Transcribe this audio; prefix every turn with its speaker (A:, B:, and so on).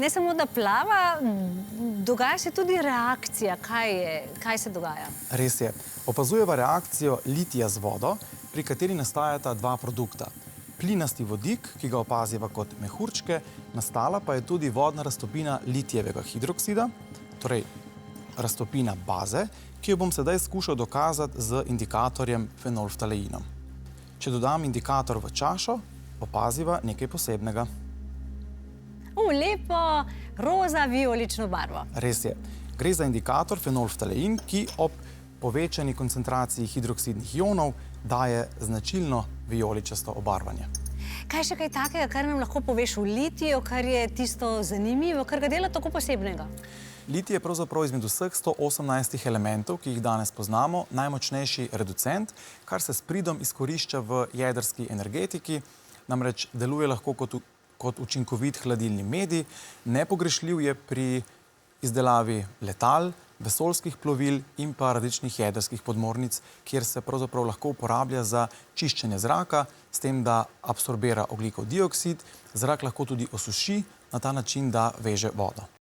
A: Ne samo, da plava, dogaja se tudi reakcija. Kaj se dogaja?
B: Res je. Opazujeva reakcijo litija z vodo, pri kateri nastajata dva produkta. Plinasti vodik, ki ga opaziva kot mehurčke, nastala pa je tudi vodna raztopina litijevega hidroksida, torej raztopina baze, ki jo bom sedaj skušal dokazati z indikatorjem fenolftaleinom. Če dodam indikator v čašo, opaziva nekaj posebnega.
A: Lepo roza vijolično barvo.
B: Res je. Gre za indikator fenolftalein, ki ob povečani koncentraciji hidroksidnih ionov daje značilno vijoličasto obarvanje.
A: Kaj še kaj takega, kar nam lahko poveš o litiju, kar je tisto zanimivo, kar ga dela tako posebnega?
B: Litij je pravzaprav izmed vseh 118 elementov, ki jih danes poznamo, najmočnejši reducent, kar se s pridom izkorišča v jedrski energetiki, namreč deluje lahko kot učinkovit hladilni medij, nepogrešljiv je pri izdelavi letal, vesoljskih plovil in pa različnih jedrskih podmornic, kjer se pravzaprav lahko uporablja za čiščenje zraka, s tem, da absorbira ogljikov dioksid, zrak lahko tudi osuši, na ta način, da veže vodo.